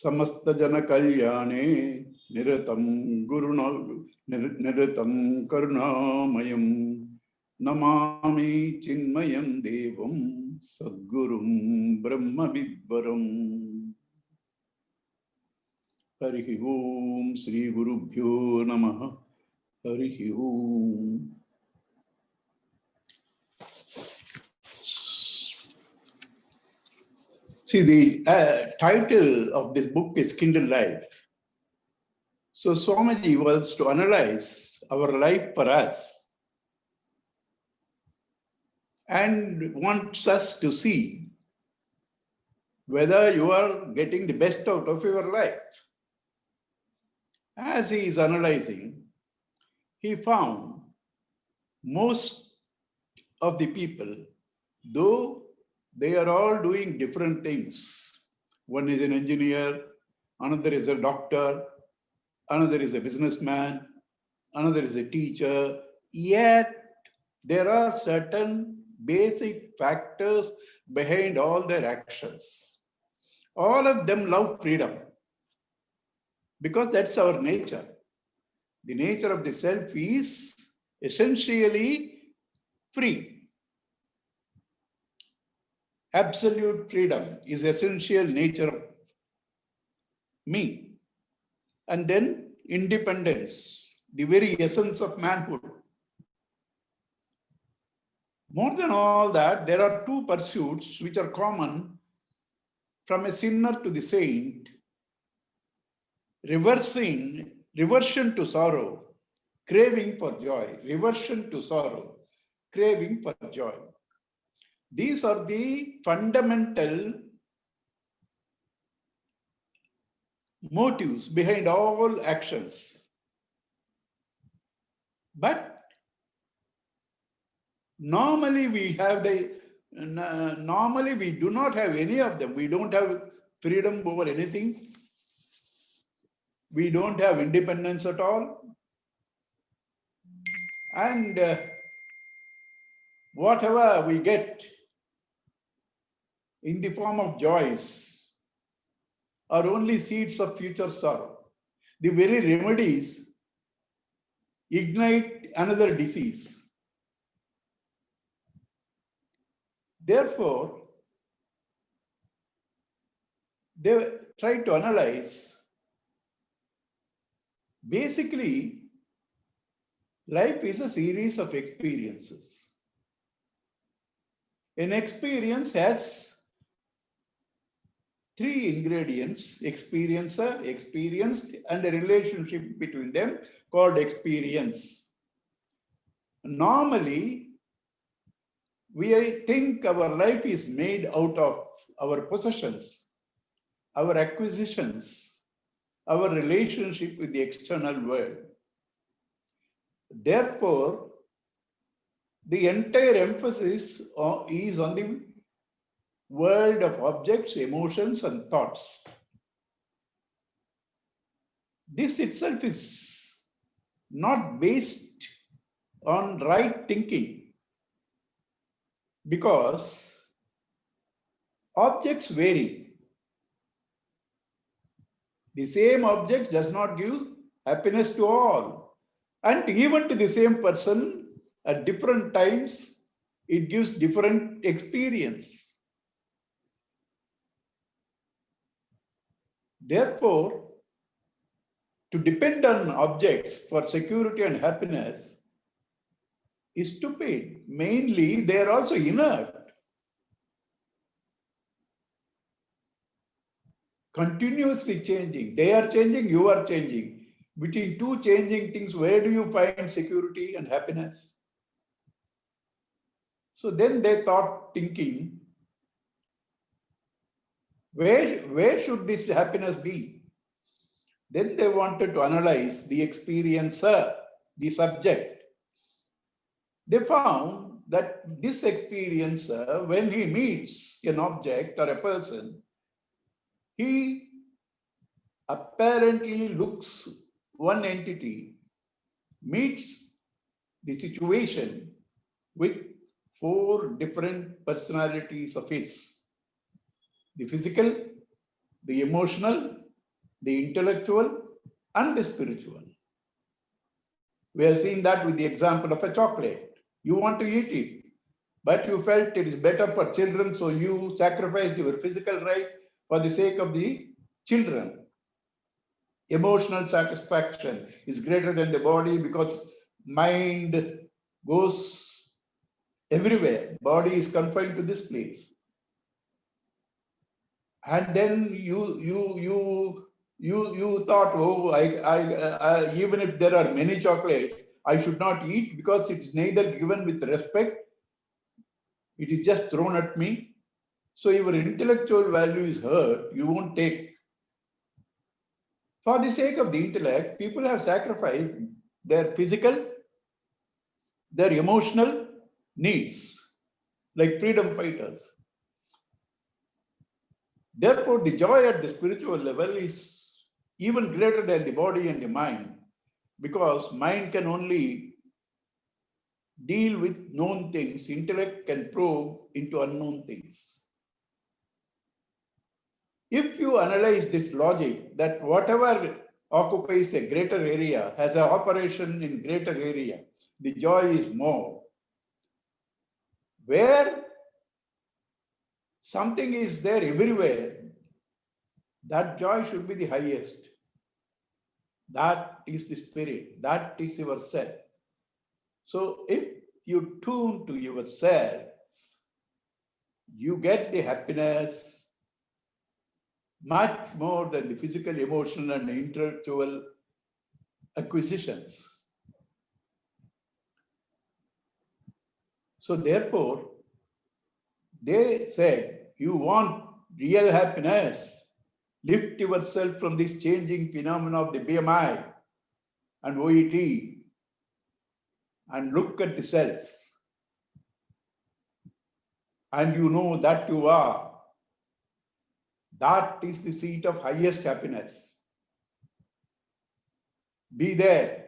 समस्त जन कल्याणे निरतं गुरुणा निरतं करुणामयं नमामि चिन्मयं देवं सद्गुरुं ब्रह्मविद्वरम्। हरिः ओम श्री गुरुभ्यो नमः। हरिः ओम। See, the title of this book is Kindle Life. So Swamiji wants to analyze our life for us and wants us to see whether you are getting the best out of your life. As he is analyzing, he found most of the people, though they are all doing different things. One is an engineer, another is a doctor, another is a businessman, another is a teacher, yet there are certain basic factors behind all their actions. All of them love freedom because that's our nature. The nature of the self is essentially free. Absolute freedom is essential nature of me. And then independence, the very essence of manhood. More than all that, there are two pursuits which are common from a sinner to the saint: reversion to sorrow, craving for joy. Reversion to sorrow, craving for joy. These are the fundamental motives behind all actions. But normally we do not have any of them. We don't have freedom over anything. We don't have independence at all. And whatever we get in the form of joys are only seeds of future sorrow. The very remedies ignite another disease. Therefore, they try to analyze. Basically, life is a series of experiences. An experience has three ingredients: experiencer, experienced, and a relationship between them called experience. Normally, we think our life is made out of our possessions, our acquisitions, our relationship with the external world. Therefore, the entire emphasis is on the world of objects, emotions, and thoughts. This itself is not based on right thinking, because objects vary. The same object does not give happiness to all. And even to the same person at different times, it gives different experience. Therefore, to depend on objects for security and happiness is stupid. Mainly, they are also inert. Continuously changing. They are changing, you are changing. Between two changing things, where do you find security and happiness? So then they thought, thinking, where should this happiness be? Then they wanted to analyze the experiencer, the subject. They found that this experiencer, when he meets an object or a person, he apparently looks one entity, meets the situation with four different personalities of his: the physical, the emotional, the intellectual, and the spiritual. We have seen that with the example of a chocolate. You want to eat it, but you felt it is better for children, so you sacrificed your physical right for the sake of the children. Emotional satisfaction is greater than the body because mind goes everywhere. Body is confined to this place. And then you thought, oh, I even if there are many chocolates, I should not eat because it's neither given with respect, it is just thrown at me. So your intellectual value is hurt, you won't take. For the sake of the intellect, people have sacrificed their physical, their emotional needs, like freedom fighters. Therefore, the joy at the spiritual level is even greater than the body and the mind, because mind can only deal with known things, intellect can probe into unknown things. If you analyze this logic that whatever occupies a greater area has an operation in greater area, the joy is more. Where something is there everywhere, that joy should be the highest. That is the spirit, that is yourself. So if you tune to yourself, you get the happiness much more than the physical, emotional, and intellectual acquisitions. So therefore, they said, you want real happiness, lift yourself from this changing phenomena of the BMI and OET and look at the self. And you know that you are. That is the seat of highest happiness. Be there.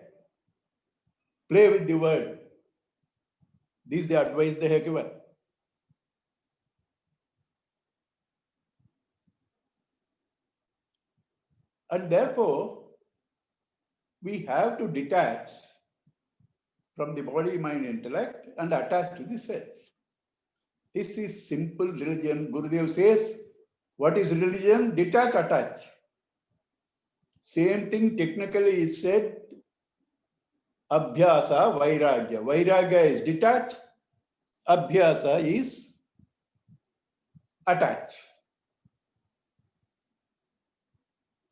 Play with the world. This is the advice they have given. And therefore, we have to detach from the body, mind, intellect and attach to the self. This is simple religion. Gurudev says, what is religion? Detach, attach. Same thing technically is said, Abhyasa, Vairagya. Vairagya is detach, Abhyasa is attach.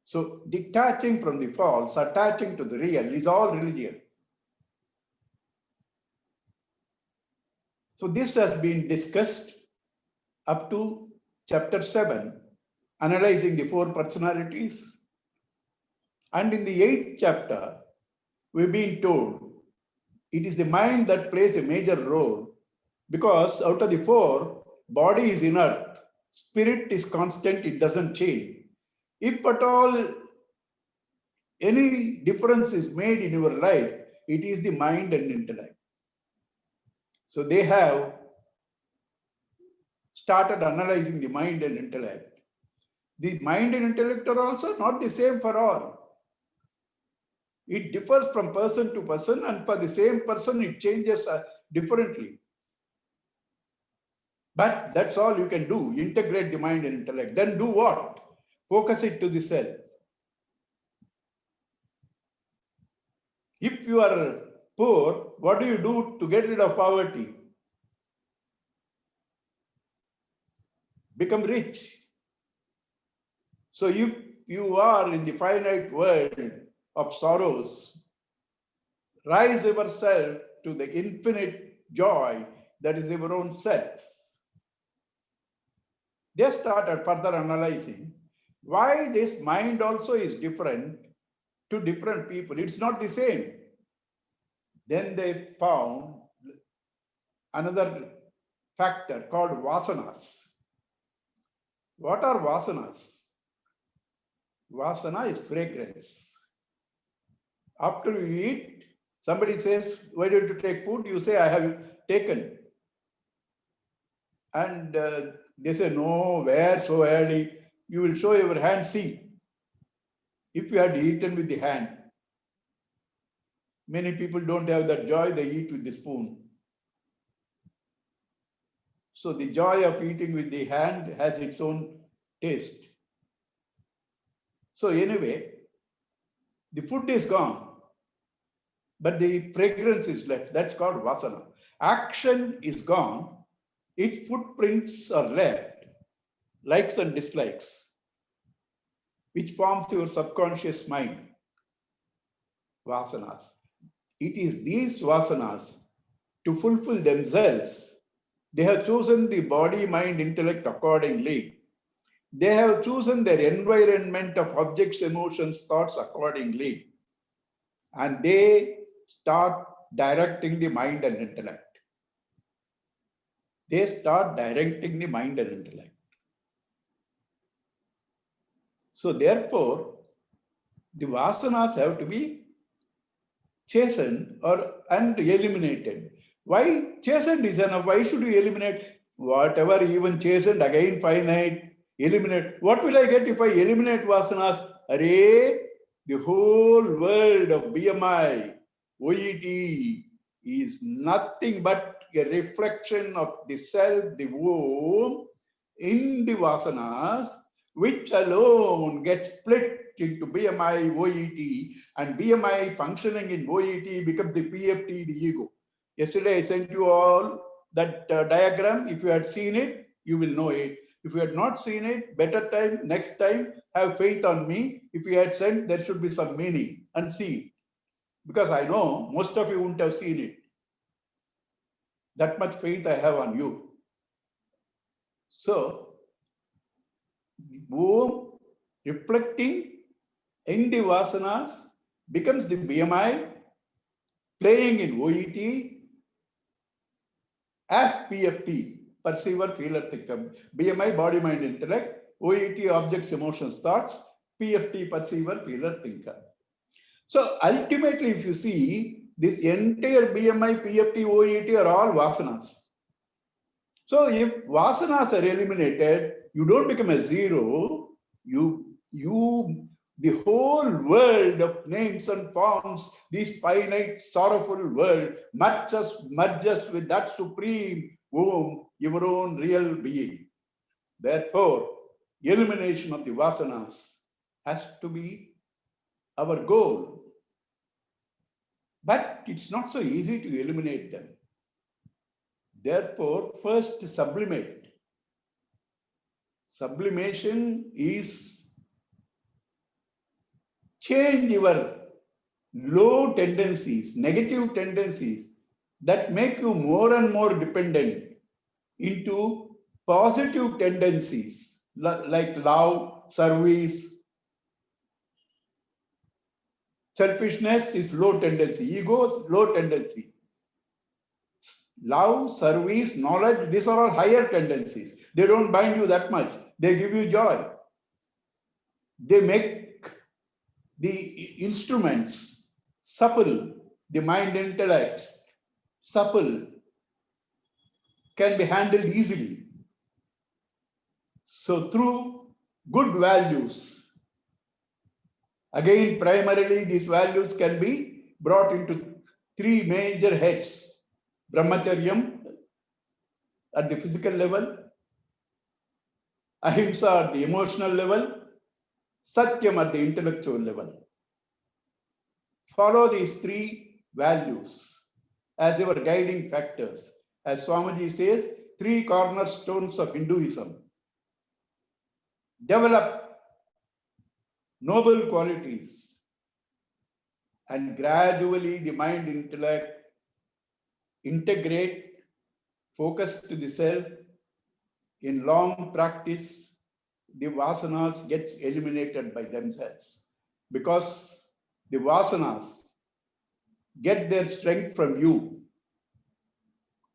So detaching from the false, attaching to the real is all religion. So this has been discussed up to chapter 7, analyzing the four personalities. And in the 8th chapter, we've been told it is the mind that plays a major role, because out of the four, body is inert, spirit is constant, it doesn't change. If at all any difference is made in your life, it is the mind and intellect. So they have started analyzing the mind and intellect. The mind and intellect are also not the same for all. It differs from person to person, and for the same person, it changes differently. But that's all you can do, integrate the mind and intellect. Then do what? Focus it to the self. If you are poor, what do you do to get rid of poverty? Become rich. So if you are in the finite world of sorrows, rise yourself to the infinite joy that is your own self. They started further analyzing why this mind also is different to different people. It's not the same. Then they found another factor called vasanas. What are vasanas? Vasana is fragrance. After you eat, somebody says, why don't you take food? You say, I have taken. And they say, no, where so early? You will show your hand, see. If you had eaten with the hand, many people don't have that joy, they eat with the spoon. So the joy of eating with the hand has its own taste. So anyway, the food is gone, but the fragrance is left. That's called vasana. Action is gone, its footprints are left, likes and dislikes, which forms your subconscious mind, vasanas. It is these vasanas, to fulfill themselves, they have chosen the body, mind, intellect accordingly. They have chosen their environment of objects, emotions, thoughts accordingly. And they start directing the mind and intellect. They start directing the mind and intellect. So therefore, the vasanas have to be chastened and eliminated. Why chastened is enough? Why should you eliminate whatever even chastened, again finite, eliminate? What will I get if I eliminate vasanas? Array, the whole world of BMI, OET is nothing but a reflection of the self, the womb, in the vasanas, which alone gets split into BMI, OET, and BMI functioning in OET becomes the PFT, the ego. Yesterday I sent you all that diagram. If you had seen it, you will know it. If you had not seen it, better time, next time, have faith on me. If you had sent, there should be some meaning and see it. Because I know most of you wouldn't have seen it. That much faith I have on you. So, womb reflecting in the vasanas becomes the BMI, playing in OET as PFT, perceiver, feeler, thinker. BMI, body, mind, intellect, OET, objects, emotions, thoughts, PFT, perceiver, feeler, thinker. So ultimately, if you see, this entire BMI, PFT, OET are all vasanas. So if vasanas are eliminated, you don't become a zero, the whole world of names and forms, this finite, sorrowful world, merges with that supreme womb, your own real being. Therefore, elimination of the vasanas has to be our goal. But it's not so easy to eliminate them. Therefore, first sublimate. Sublimation is change your low tendencies, negative tendencies that make you more and more dependent into positive tendencies like love, service. Selfishness is low tendency, ego is low tendency. Love, service, knowledge, these are all higher tendencies. They don't bind you that much. They give you joy. They make the instruments supple, the mind intellects supple, can be handled easily. So through good values, again primarily these values can be brought into three major heads. Brahmacharyam at the physical level, ahimsa at the emotional level, satyam at the intellectual level. Follow these three values as your guiding factors. As Swamiji says, three cornerstones of Hinduism. Develop noble qualities and gradually the mind intellect integrate, focus to the self. In long practice, the vasanas gets eliminated by themselves because the vasanas get their strength from you.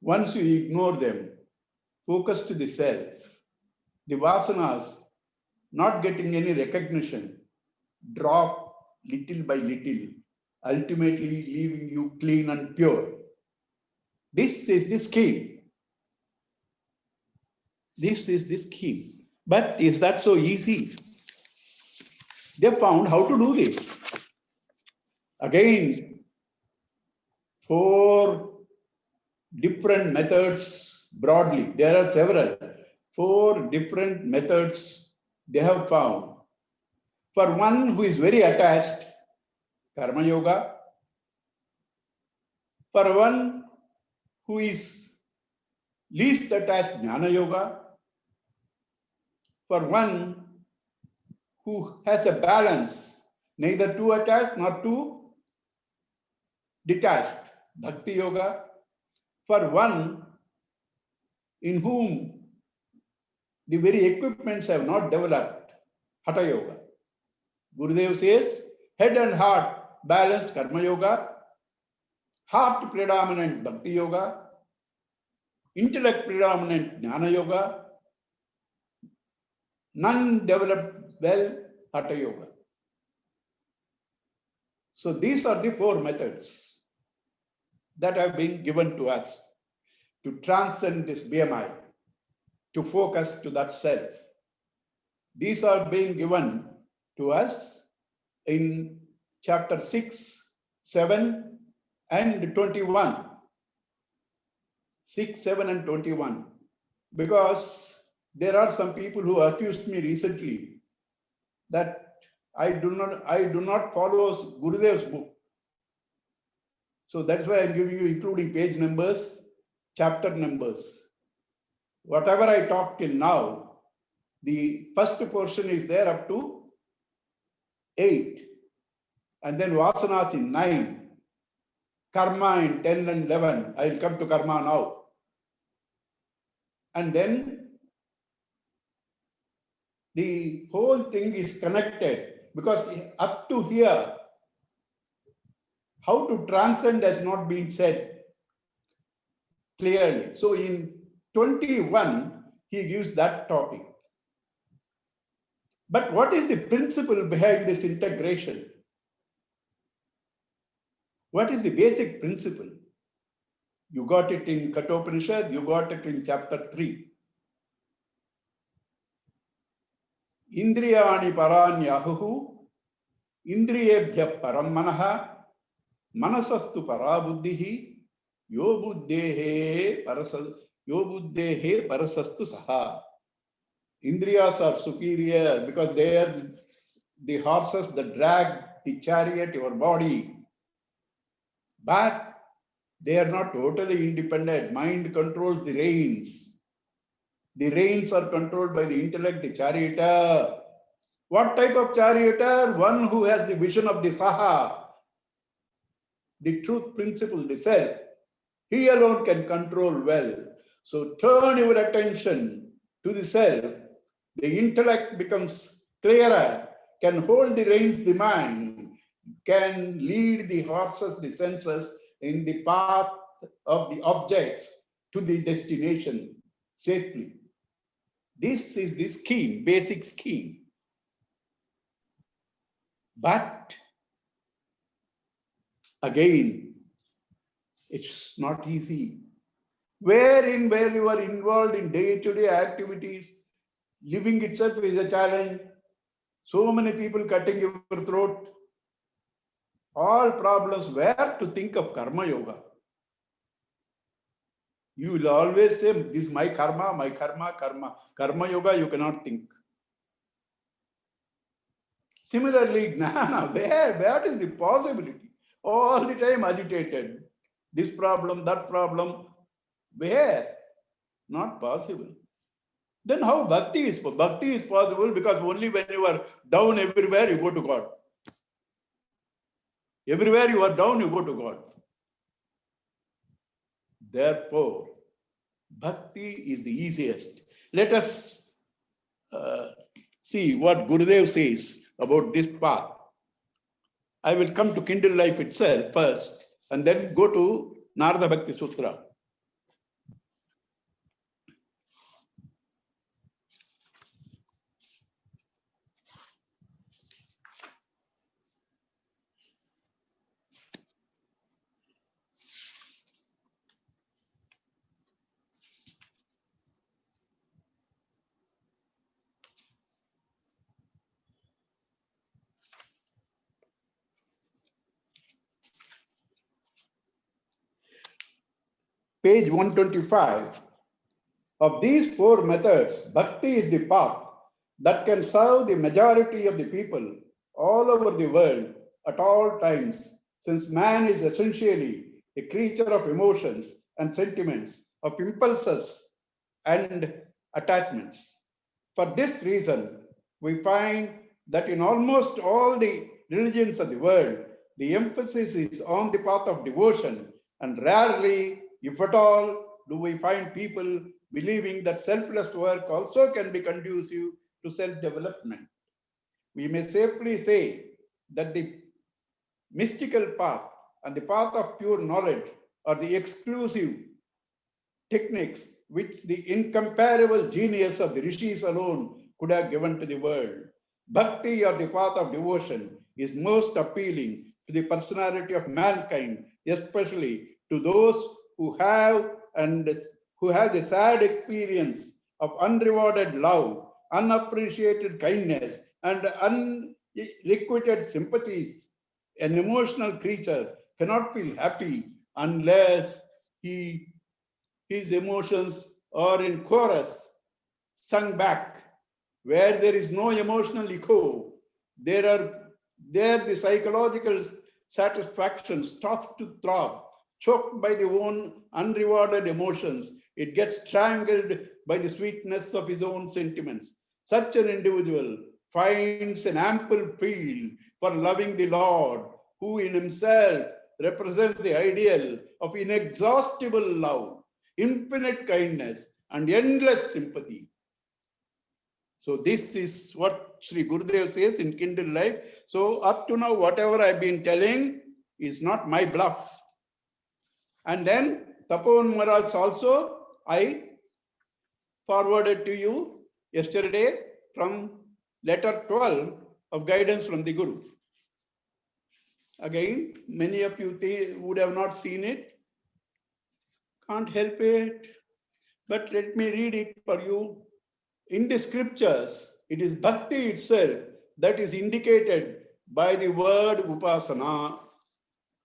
Once you ignore them, focus to the self, the vasanas not getting any recognition, drop little by little, ultimately leaving you clean and pure. This is the scheme. This is the scheme. But is that so easy? They found how to do this. Again, 4 different methods broadly. There are several. 4 different methods they have found. For one who is very attached, Karma Yoga. For one who is least attached, Jnana Yoga. For one who has a balance, neither too attached nor too detached, Bhakti Yoga. For one in whom the very equipments have not developed, Hatha Yoga. Gurudev says, head and heart balanced Karma Yoga, heart predominant Bhakti Yoga, intellect predominant Jnana Yoga, none developed well Hatha Yoga. So these are the 4 methods that have been given to us to transcend this BMI, to focus to that self. These are being given to us in chapter 6, 7, and 21. 6, 7, and 21. Because there are some people who accused me recently that I do not follow Gurudev's book. So that's why I'm giving you including page numbers, chapter numbers. Whatever I talked till now, the first portion is there up to 8. And then Vasanas in 9. Karma in 10 and 11. I'll come to karma now. And then the whole thing is connected because up to here, how to transcend has not been said clearly. So in 21, he gives that topic. But what is the principle behind this integration? What is the basic principle? You got it in Kathopanishad, you got it in chapter 3. Indriyani paranyahuhu, indriyebhya param manaha, manasastu parabuddhihi, yobuddhehe parasastu saha. Indriyas are superior because they are the horses that drag the chariot, your body. But they are not totally independent. Mind controls the reins. The reins are controlled by the intellect, the charioteer. What type of charioteer? One who has the vision of the Saha, the truth principle, the self. He alone can control well. So turn your attention to the self. The intellect becomes clearer, can hold the reins, the mind, can lead the horses, the senses in the path of the objects to the destination safely. This is the scheme, basic scheme. But again, it's not easy. Where you are involved in day-to-day activities, living itself is a challenge. So many people cutting your throat. All problems. Where to think of karma yoga? You will always say, this is my karma, my karma, karma. Karma yoga, you cannot think. Similarly, jnana, where is the possibility? All the time agitated. This problem, that problem. Where? Not possible. Then how bhakti is? Bhakti is possible because only when you are down everywhere, you go to God. Everywhere you are down, you go to God. Therefore, bhakti is the easiest. Let us see what Gurudev says about this path. I will come to Kindle Life itself first, and then go to Narada Bhakti Sutra. page 125. Of these four methods, bhakti is the path that can serve the majority of the people all over the world at all times, since man is essentially a creature of emotions and sentiments, of impulses and attachments. For this reason, we find that in almost all the religions of the world, the emphasis is on the path of devotion, and rarely, if at all, do we find people believing that selfless work also can be conducive to self-development. We may safely say that the mystical path and the path of pure knowledge are the exclusive techniques which the incomparable genius of the rishis alone could have given to the world. Bhakti, or the path of devotion, is most appealing to the personality of mankind, especially to those who have the sad experience of unrewarded love, unappreciated kindness, and unrequited sympathies. An emotional creature cannot feel happy unless his emotions are in chorus, sung back. Where there is no emotional echo, there the psychological satisfaction stops to throb, choked by the own unrewarded emotions. It gets strangled by the sweetness of his own sentiments. Such an individual finds an ample field for loving the Lord, who in himself represents the ideal of inexhaustible love, infinite kindness, and endless sympathy. So this is what Sri Gurudev says in Kindle Life. So up to now, whatever I've been telling is not my bluff. And then Tapovan Maharaj also, I forwarded to you yesterday from letter 12 of guidance from the Guru. Again, many of you would have not seen it. Can't help it. But let me read it for you. In the scriptures, it is bhakti itself that is indicated by the word upasana,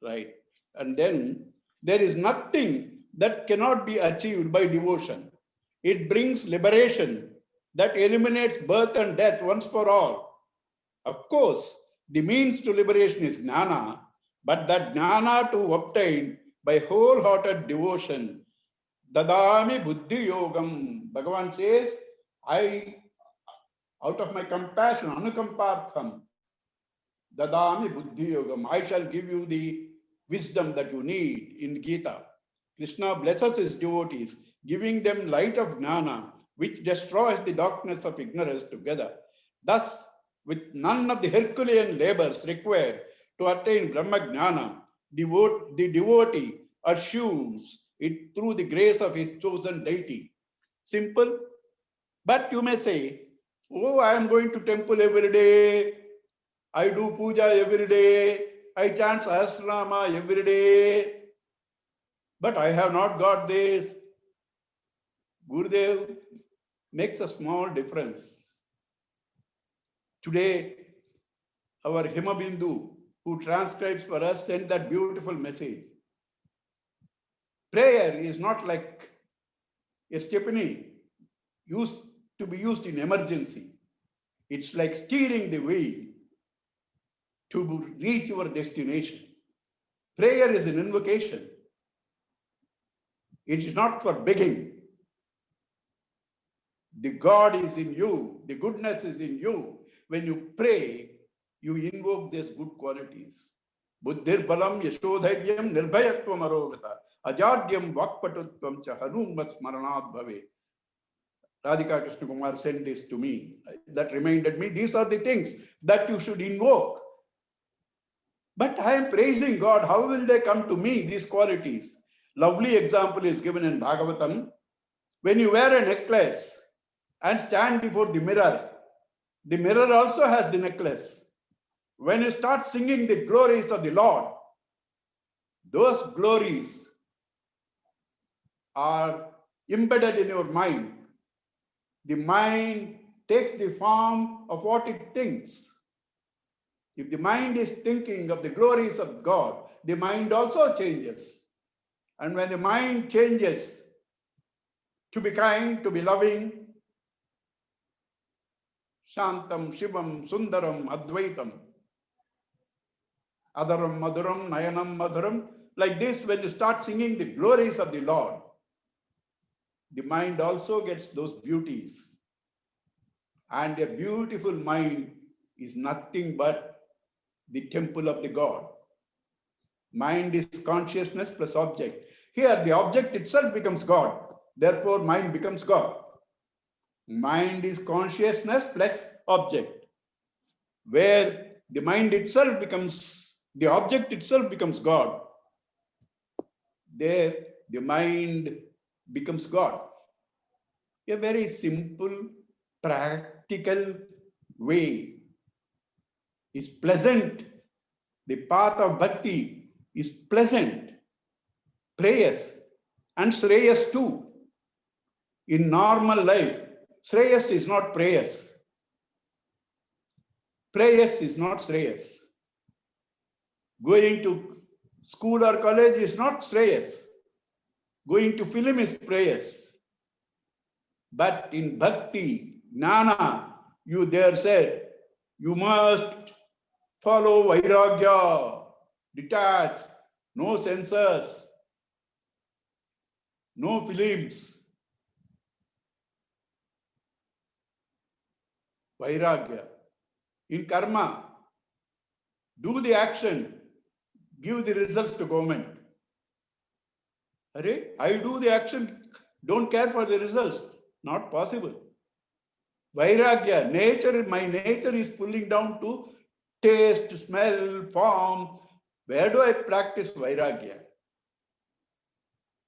right? And then there is nothing that cannot be achieved by devotion. It brings liberation that eliminates birth and death once for all. Of course, the means to liberation is jnana, but that jnana to obtain by wholehearted devotion. Dadami buddhi yogam. Bhagavan says, I, out of my compassion, anukampartham, dadami buddhi yogam, I shall give you the wisdom that you need in Gita. Krishna blesses his devotees, giving them light of jnana, which destroys the darkness of ignorance together. Thus, with none of the Herculean labors required to attain Brahma Jnana, the devotee assumes it through the grace of his chosen deity. Simple. But you may say, oh, I am going to temple every day. I do puja every day. I chant Sahasranama every day. But I have not got this. Gurudev makes a small difference. Today, our Himabindu, who transcribes for us, sent that beautiful message. Prayer is not like a stepney used to be used in emergency. It's like steering the wheel to reach your destination. Prayer is an invocation. It is not for begging. The God is in you. The goodness is in you. When you pray, you invoke these good qualities. Buddhir balam yashodharyam nirbhayatvam arogata ajadyam vakpatutvam cha hanumat smaranat bhave. Radhika Krishna Kumar sent this to me. That reminded me, these are the things that you should invoke. But I am praising God. How will they come to me, these qualities? Lovely example is given in Bhagavatam. When you wear a necklace and stand before the mirror also has the necklace. When you start singing the glories of the Lord, those glories are embedded in your mind. The mind takes the form of what it thinks. If the mind is thinking of the glories of God, the mind also changes. And when the mind changes to be kind, to be loving, Shantam, Shivam, Sundaram, Advaitam, Adaram, Madhuram, Nayanam, Madhuram. Like this, when you start singing the glories of the Lord, the mind also gets those beauties. And a beautiful mind is nothing but the temple of the God. Mind is consciousness plus object. Here, the object itself becomes God. Therefore, mind becomes God. Mind is consciousness plus object. Where the mind itself becomes, the object itself becomes God. There, the mind becomes God. A very simple, practical way is pleasant. The path of bhakti is pleasant, prayers, and shreyas too. In normal life, shreyas is not prayers. Prayers is not shreyas. Going to school or college is not shreyas. Going to film is prayers. But in bhakti, jnana, you there said, you must follow vairagya, detach, no censors, no films. Vairagya. In karma, do the action, give the results to government. I do the action, don't care for the results. Not possible. Vairagya, my nature is pulling down to taste, smell, form. Where do I practice vairagya?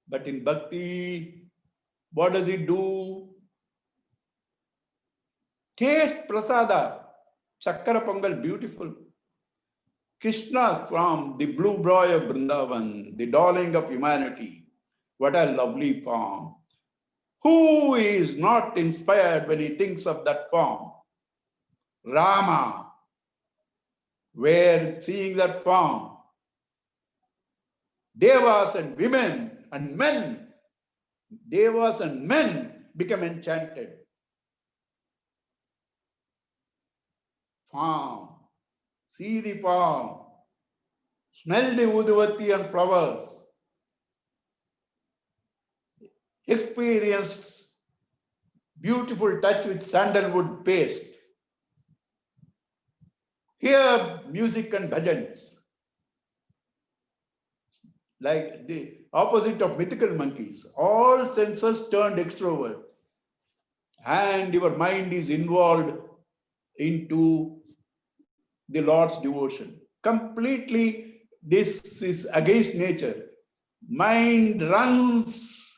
But in bhakti, what does it do? Taste prasada, chakra pongal, beautiful. Krishna from the blue boy of Vrindavan, the darling of humanity. What a lovely form. Who is not inspired when he thinks of that form? Rama, where seeing that form, devas and women and men, devas and men become enchanted. Form, see the form, smell the uduvati and flowers, experience beautiful touch with sandalwood paste, hear music and bhajans, like the opposite of mythical monkeys, all senses turned extrovert, and your mind is involved into the Lord's devotion. Completely, this is against nature. Mind runs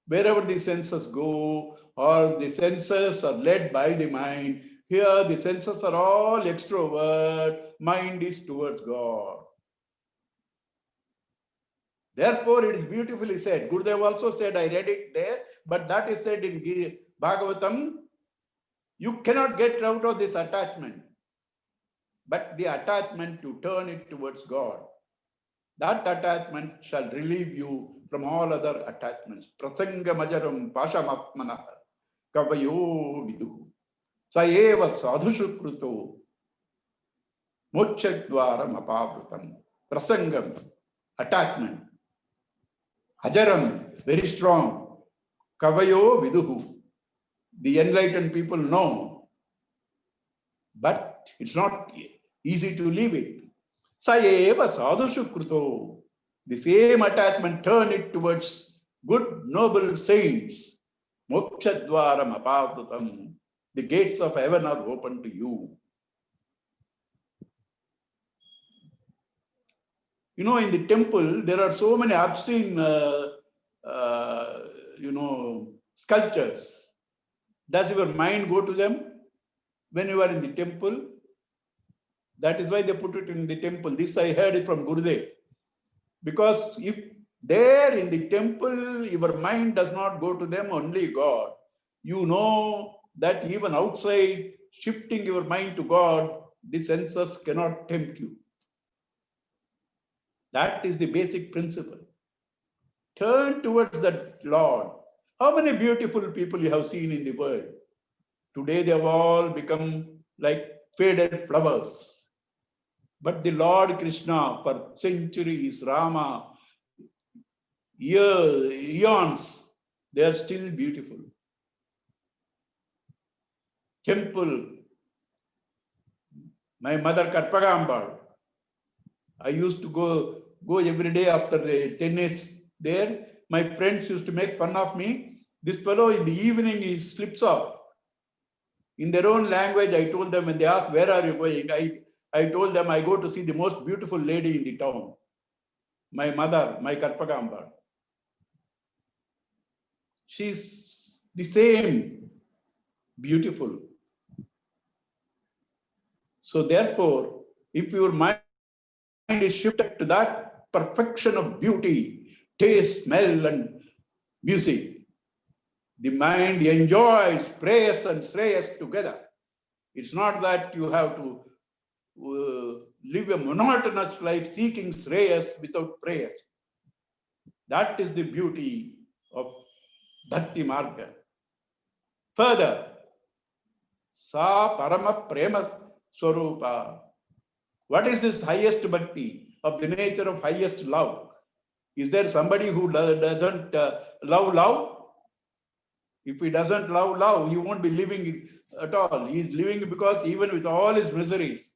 wherever the senses go, or the senses are led by the mind. Here, the senses are all extrovert, mind is towards God. Therefore, it is beautifully said. Gurudev also said, I read it there, but that is said in Bhagavatam. You cannot get out of this attachment, but the attachment to turn it towards God. That attachment shall relieve you from all other attachments. Prasanga majaram pashamatmana kavayo vidu. Saeva sadhushu kruto mochadvaram apavrutam. Prasangam, attachment. Ajaram, very strong. Kavayo viduhu. The enlightened people know. But it's not easy to leave it. Saeva sadhushu kruto. The same attachment, turn it towards good, noble saints. Mokshadvaram apavrutam. The gates of heaven are open to you. You know, in the temple, there are so many obscene, sculptures. Does your mind go to them when you are in the temple? That is why they put it in the temple. This I heard it from Gurudev. Because if there in the temple, your mind does not go to them, only God. You know that even outside, shifting your mind to God, the senses cannot tempt you. That is the basic principle. Turn towards the Lord. How many beautiful people you have seen in the world? Today they have all become like faded flowers. But the Lord Krishna, for centuries, Rama, eons, they are still beautiful. Temple, my mother Karpagambal, I used to go every day after the tennis there. My friends used to make fun of me. This fellow in the evening, he slips off. In their own language, I told them, when they asked, where are you going? I told them, I go to see the most beautiful lady in the town. My mother, my Karpagambal. She's the same beautiful. So therefore, if your mind is shifted to that perfection of beauty, taste, smell, and music, the mind enjoys prayers and shreyas together. It's not that you have to live a monotonous life seeking shreyas without prayers. That is the beauty of Bhakti Marga. Further, Sa Parama Prema Swarupa. What is this highest bhakti, of the nature of highest love? Is there somebody who doesn't love love? If he doesn't love love, he won't be living at all. He is living because even with all his miseries,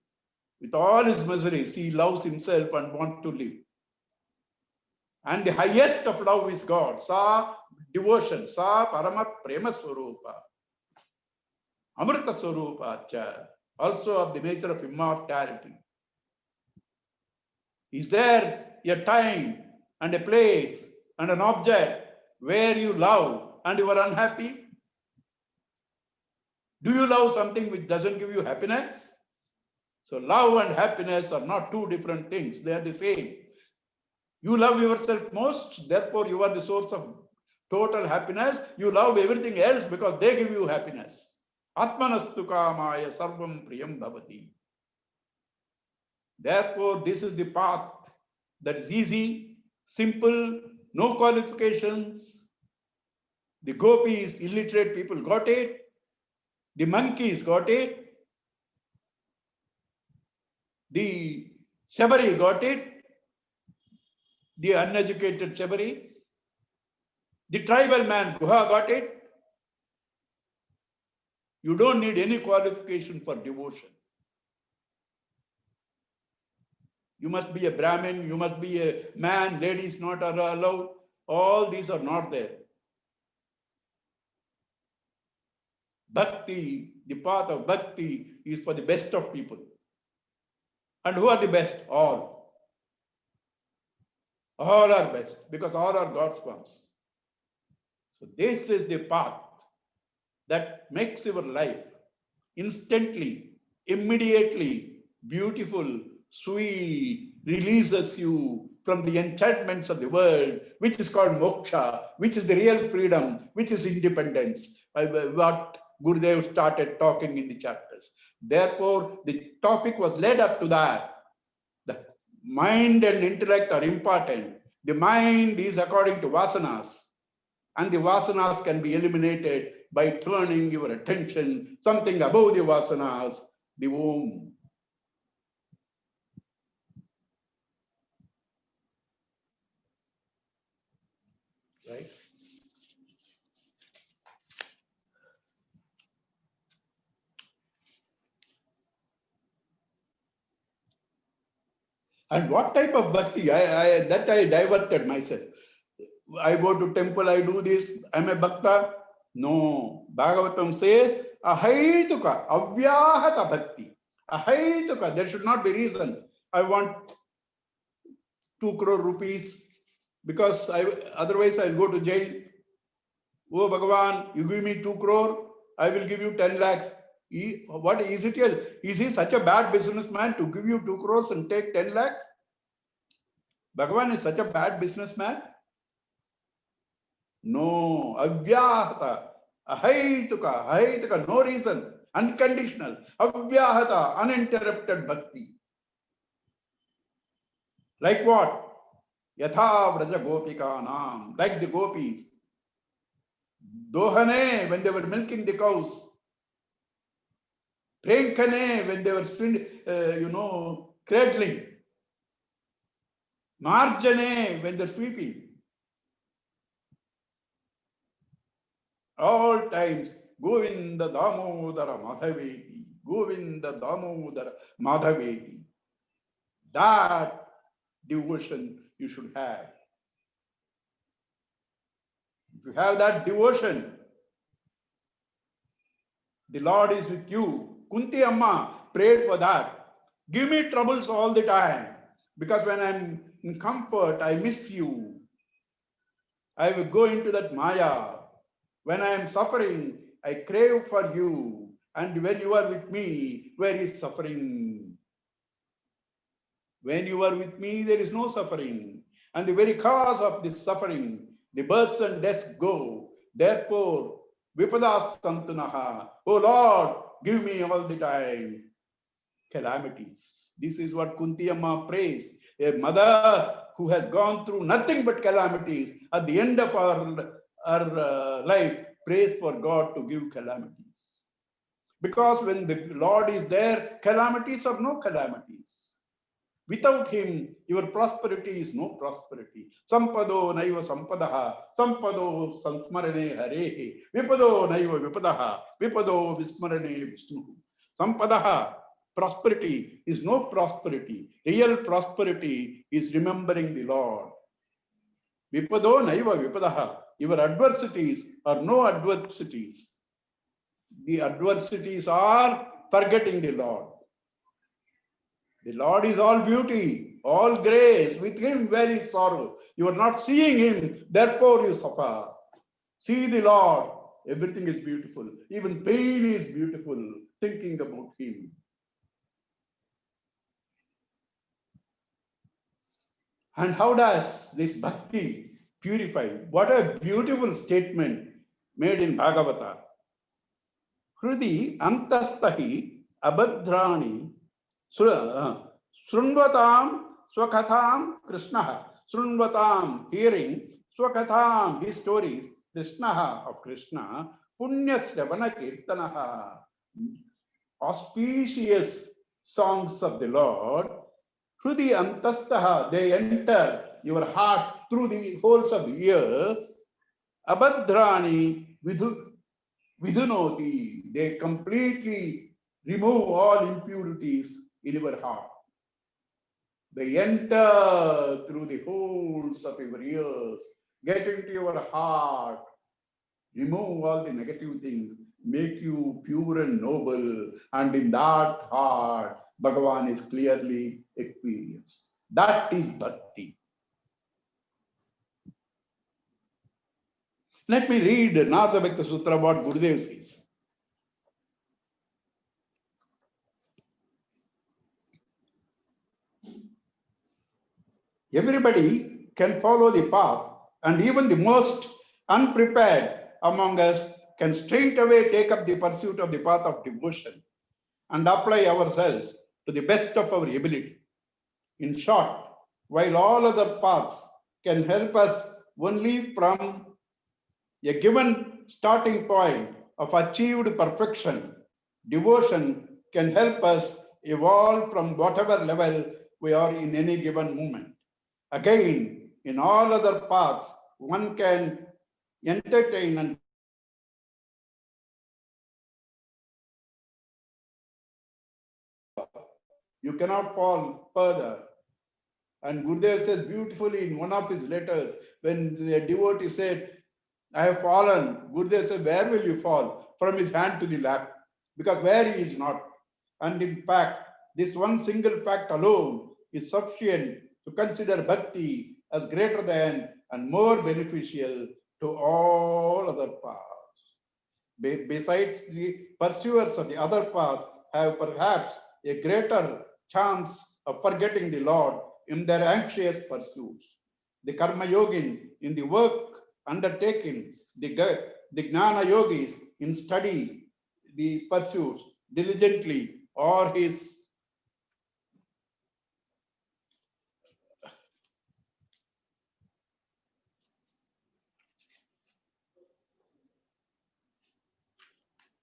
he loves himself and wants to live. And the highest of love is God. Sa devotion. Sa Parama Prema Swarupa. Amrita Swarupa cha. Also of the nature of immortality. Is there a time and a place and an object where you love and you are unhappy? Do you love something which doesn't give you happiness? So love and happiness are not two different things. They are the same. You love yourself most, therefore you are the source of total happiness. You love everything else because they give you happiness. Atmanastu kamaya sarvam priyam bhavati. Therefore, this is the path that is easy, simple, no qualifications. The gopis, illiterate people got it. The monkeys got it. The Shabari got it. The uneducated Shabari. The tribal man, Guha, got it. You don't need any qualification for devotion. You must be a Brahmin, you must be a man, ladies not allowed. All these are not there. Bhakti, the path of bhakti is for the best of people. And who are the best? All. All are best because all are God's forms. So this is the path that makes your life instantly, immediately beautiful, sweet, releases you from the enchantments of the world, which is called moksha, which is the real freedom, which is independence, what Gurudev started talking in the chapters. Therefore, the topic was led up to that. The mind and intellect are important. The mind is according to vasanas, and the vasanas can be eliminated by turning your attention something above the vasanas, the Om. Right? And what type of bhakti? I diverted myself. I go to temple, I do this, I'm a bhakta. No, Bhagavatam says, ahaituka, avyahata bhakti. Ahaituka, there should not be reason. I want 2 crore rupees because otherwise I'll go to jail. Oh Bhagavan, you give me 2 crore, I will give you 10 lakhs. What is it here? Is he such a bad businessman to give you 2 crores and take 10 lakhs? Bhagavan is such a bad businessman? No, avyahata, ahaituka, no reason, unconditional, avyahata, uninterrupted bhakti. Like what? Yatha Vraja Gopikanam, like the gopis. Dohane, when they were milking the cows. Prenkane, when they were cradling. Marjane, when they're sweeping. All times, Govinda Damodara Madhaveti, Govinda Damodara Madhaveti. That devotion you should have. If you have that devotion, the Lord is with you. Kunti Amma prayed for that. Give me troubles all the time, because when I'm in comfort, I miss you. I will go into that Maya. When I am suffering, I crave for you. And when you are with me, where is suffering? When you are with me, there is no suffering. And the very cause of this suffering, the births and deaths go. Therefore, Vipadas Santunaha, oh Lord, give me all the time calamities. This is what Kunti Amma prays. A mother who has gone through nothing but calamities, at the end of our life, prays for God to give calamities. Because when the Lord is there, calamities are no calamities. Without him, your prosperity is no prosperity. Sampado naiva sampadaha, sampado samsmarane harehe, vipado naiva vipadaha, vipado vismarane vishnu. Sampadaha, prosperity is no prosperity. Real prosperity is remembering the Lord. Vipado naiva vipadaha, your adversities are no adversities. The adversities are forgetting the Lord. The Lord is all beauty, all grace. With him, where is sorrow? You are not seeing him, therefore you suffer. See the Lord, everything is beautiful. Even pain is beautiful, thinking about him. And how does this bhakti purify? What a beautiful statement made in Bhagavata. Hrudi antastahi abhadrani Srunvatam Swakatham Krishna. Srunvatam, hearing, Swakatham, his stories, Krishna of Krishna, Punyasravana Kirtanaha, auspicious songs of the Lord. Hrudi Antastaha, they enter your heart through the holes of ears. Abhadrani Vidunoti, they completely remove all impurities in your heart. They enter through the holes of your ears, get into your heart, remove all the negative things, make you pure and noble, and in that heart, Bhagavan is clearly experienced. That is bhakti. Let me read Narada Bhakta Sutra what Gurudev says. Everybody can follow the path, and even the most unprepared among us can straight away take up the pursuit of the path of devotion and apply ourselves to the best of our ability. In short, while all other paths can help us only from a given starting point of achieved perfection, devotion can help us evolve from whatever level we are in any given moment. Again, in all other paths, one can entertain and you cannot fall further. And Gurudev says beautifully in one of his letters, when the devotee said, I have fallen, Gurudev said, where will you fall? From his hand to the lap, because where he is not. And in fact, this one single fact alone is sufficient to consider bhakti as greater than and more beneficial to all other paths. Besides, the pursuers of the other paths have perhaps a greater chance of forgetting the Lord in their anxious pursuits. The karma yogin in the work undertaken, the jnana yogis in study the pursuits diligently, or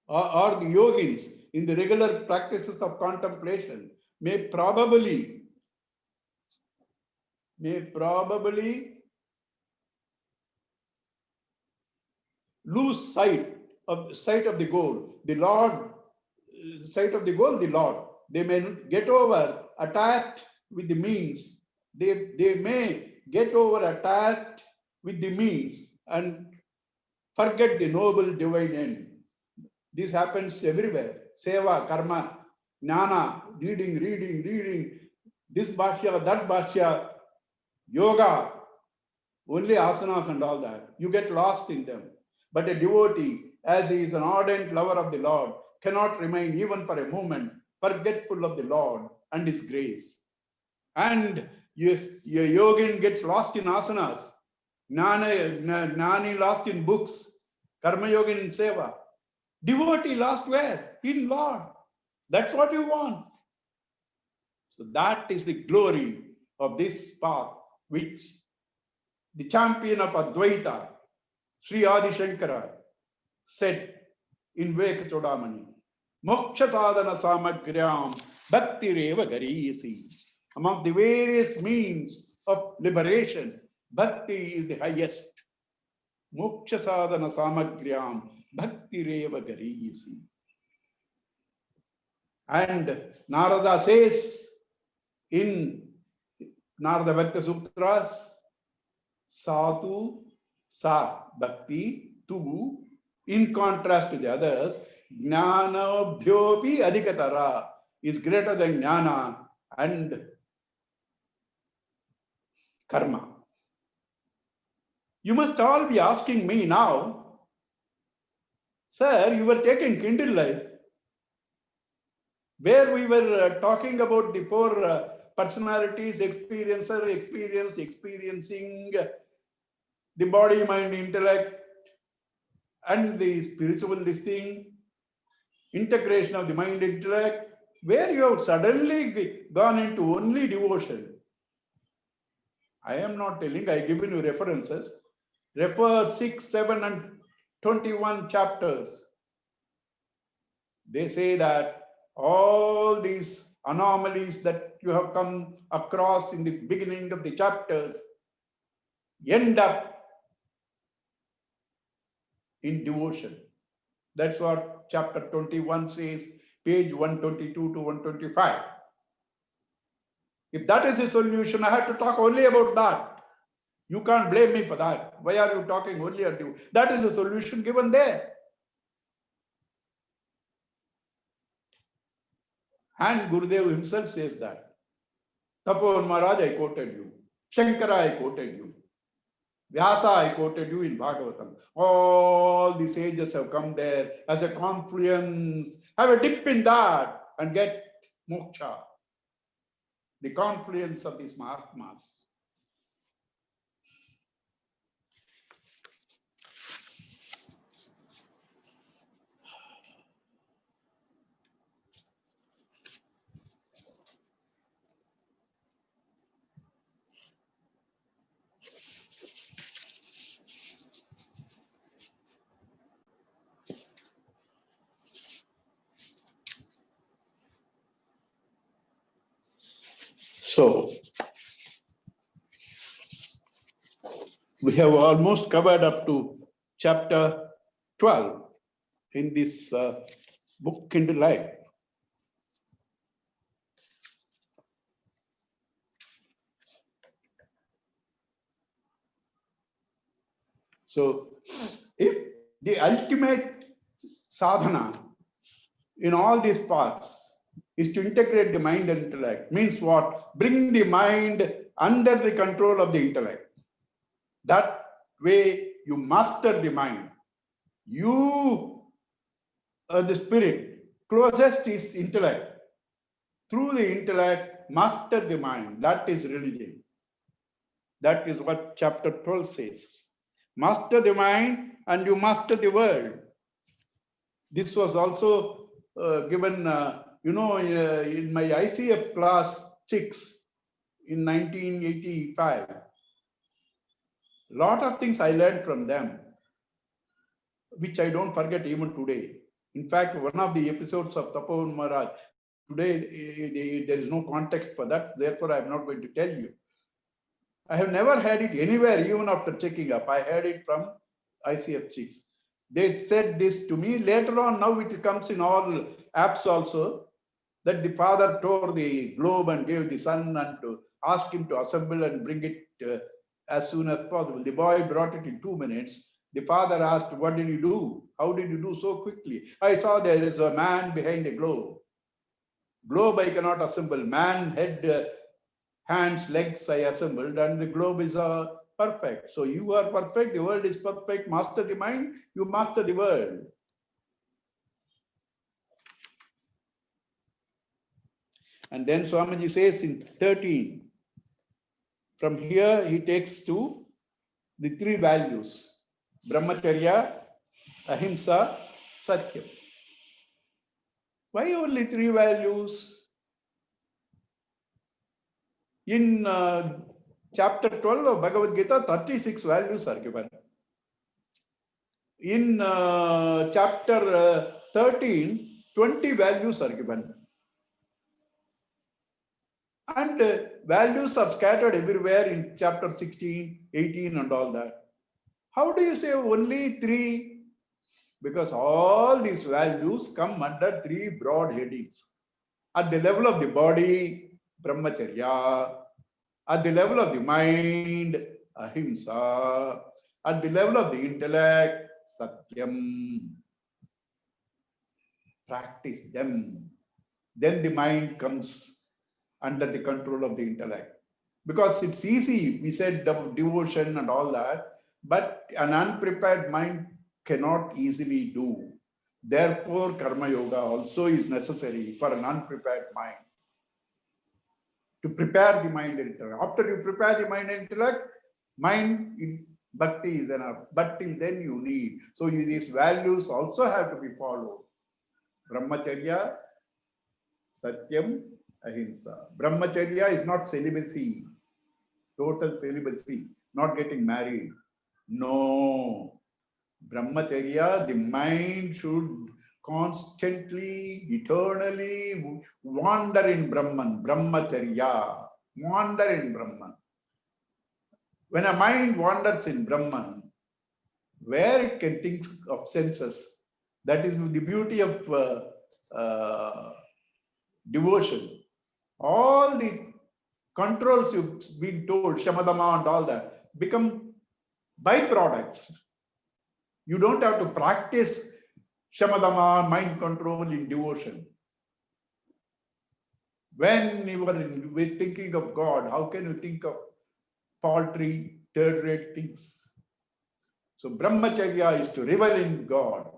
or the yogins in the regular practices of contemplation may probably lose sight of the goal. The Lord, sight of the goal, the Lord. They may get over attached with the means. They may get over attached with the means and forget the noble divine end. This happens everywhere. Seva, karma, jnana, reading, this bhashya, that bhashya, yoga, only asanas and all that. You get lost in them. But a devotee, as he is an ardent lover of the Lord, cannot remain even for a moment forgetful of the Lord and His grace. And if your yogin gets lost in asanas, Gnani lost in books, karma yogin in seva, devotee lost where? In Lord. That's what you want. So that is the glory of this path, which the champion of Advaita, Sri Adi Shankara, said in Viveka Chodamani, Moksha sadhana samagryam bhakti reva gariyasi. Among the various means of liberation, bhakti is the highest. Moksha sadhana samagryam bhakti reva gariyasi. And Narada says in Narada Bhakti Sutras, Satu Sa Bhakti Tu, in contrast to the others, Jnana Bhyopi Adhikatara is greater than Jnana and Karma. You must all be asking me now, sir, you were taking Kindle Life, where we were talking about the four personalities, experiencer, experienced, experiencing, the body, mind, intellect, and the spiritual listing, integration of the mind, intellect, where you have suddenly gone into only devotion. I am not telling, I give you references. Refer 6, 7, and 21 chapters. They say that all these anomalies that you have come across in the beginning of the chapters end up in devotion. That's what chapter 21 says, page 122 to 125. If that is the solution, I have to talk only about that. You can't blame me for that. Why are you talking only about you? That is the solution given there. And Gurudev himself says that. Tapovan Maharaj, I quoted you. Shankara, I quoted you. Vyasa, I quoted you in Bhagavatam. All the sages have come there as a confluence. Have a dip in that and get moksha. The confluence of these Mahatmas. So, we have almost covered up to chapter 12 in this book, Kindle Life. So, if the ultimate sadhana in all these paths is to integrate the mind and intellect, means what? Bring the mind under the control of the intellect. That way you master the mind. You, the spirit, closest is intellect. Through the intellect, master the mind. That is religion. That is what chapter 12 says. Master the mind and you master the world. This was also given, in my ICF class 6 in 1985. A lot of things I learned from them, which I don't forget even today. In fact, one of the episodes of Tapovan Maharaj, today there is no context for that, therefore I am not going to tell you. I have never had it anywhere, even after checking up. I heard it from ICF chiefs. They said this to me. Later on, now it comes in all apps also, that the father tore the globe and gave the son and to ask him to assemble and bring it as soon as possible. The boy brought it in 2 minutes. The father asked, what did you do? How did you do so quickly? I saw there is a man behind the globe. Globe I cannot assemble. Man, head, hands, legs I assembled, and the globe is perfect. So you are perfect, the world is perfect. Master the mind, you master the world. And then Swamiji says in 13, from here he takes to the 3 values: Brahmacharya, Ahimsa, Satyam. Why only 3 values? In chapter 12 of Bhagavad Gita, 36 values are given. In chapter 13, 20 values are given. And values are scattered everywhere in chapter 16, 18 and all that. How do you say only 3? Because all these values come under 3 broad headings. At the level of the body, Brahmacharya. At the level of the mind, Ahimsa. At the level of the intellect, Satyam. Practice them. Then the mind comes under the control of the intellect. Because it's easy, we said devotion and all that, but an unprepared mind cannot easily do. Therefore, Karma Yoga also is necessary for an unprepared mind. To prepare the mind and intellect. After you prepare the mind and intellect, mind is bhakti is enough. But till then you need. So these values also have to be followed. Brahmacharya, Satyam, Ahimsa. Brahmacharya is not celibacy, total celibacy, not getting married. No. Brahmacharya, the mind should constantly, eternally wander in Brahman. Brahmacharya, wander in Brahman. When a mind wanders in Brahman, where it can think of senses, that is the beauty of devotion. All the controls you've been told, Shamadama and all that, become byproducts. You don't have to practice Shamadama, mind control in devotion. When you are thinking of God, how can you think of paltry, third-rate things? So Brahmacharya is to revel in God.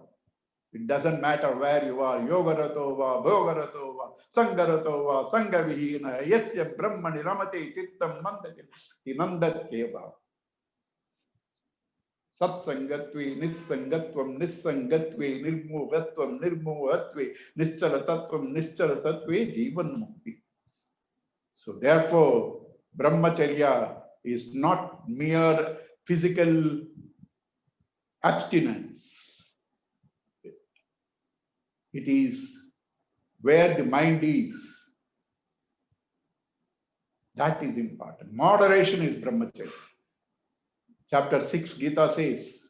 It doesn't matter where you are, Yogarato va, Bhogarato va, Sangarato va, Sangavihina, Yasya Brahmani Ramate Chittam Mandati Nandatkeva. Satsangatve, Nissangatvam, Nissangatve, Nirmogatvam, Nirmogatve, Nischalatatvam, Nischalatatve, Jivan Mukti. So therefore, Brahmacharya is not mere physical abstinence. It is where the mind is. That is important. Moderation is Brahmacharya. Chapter 6, Gita says,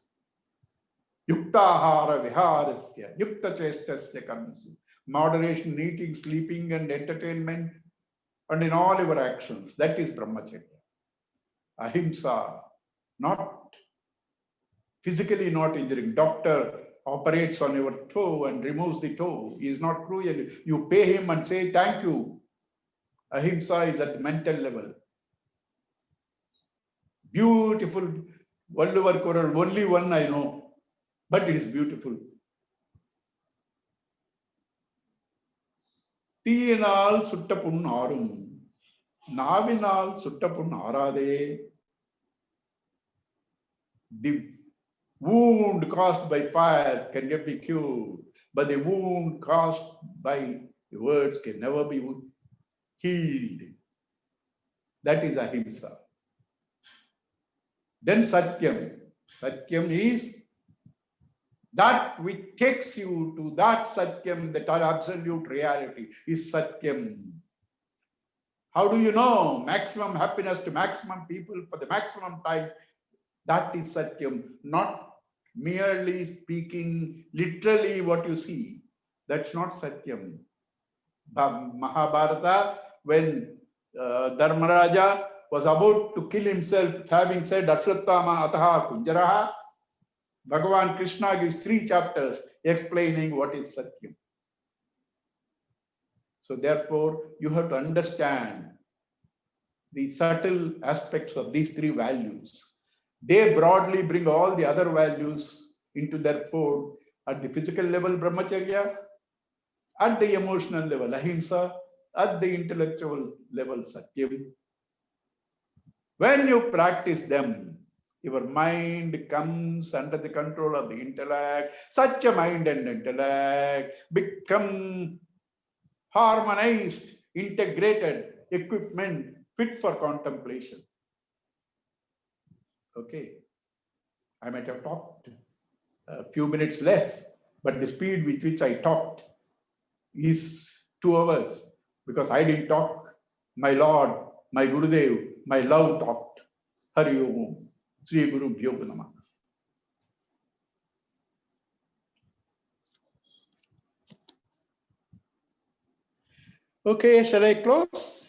Yuktahara viharasya, yukta chestasya karmasu. Moderation in eating, sleeping, and entertainment, and in all your actions. That is Brahmacharya. Ahimsa, not physically not injuring. Doctor operates on your toe and removes the toe. He is not cruel. You pay him and say thank you. Ahimsa is at the mental level. Beautiful Valluvar Kural, only one I know, but it is beautiful. Teenal suttapun arum, navinal suttapun arade. The wound caused by fire can never be cured, but the wound caused by the words can never be healed. That is Ahimsa. Then Satyam. Satyam is That which takes you to that Satyam, that absolute reality is Satyam. How do you know maximum happiness to maximum people for the maximum time? That is Satyam, not merely speaking literally what you see. That's not Satyam. Mahabharata, when Dharmaraja was about to kill himself, having said Ashwattama Ataha Kunjaraha, Bhagavan Krishna gives 3 chapters explaining what is Satyam. So therefore, you have to understand the subtle aspects of these 3 values. They broadly bring all the other values into their fold. At the physical level, brahmacharya; at the emotional level, ahimsa; at the intellectual level, satyam. When you practice them, your mind comes under the control of the intellect. Such a mind and intellect become harmonized, integrated equipment fit for contemplation. Okay. I might have talked a few minutes less, but the speed with which I talked is 2 hours because I didn't talk. My Lord, my Gurudev, my love talked. Hari Om, Sri Guru Bhyo Namah. Okay, shall I close?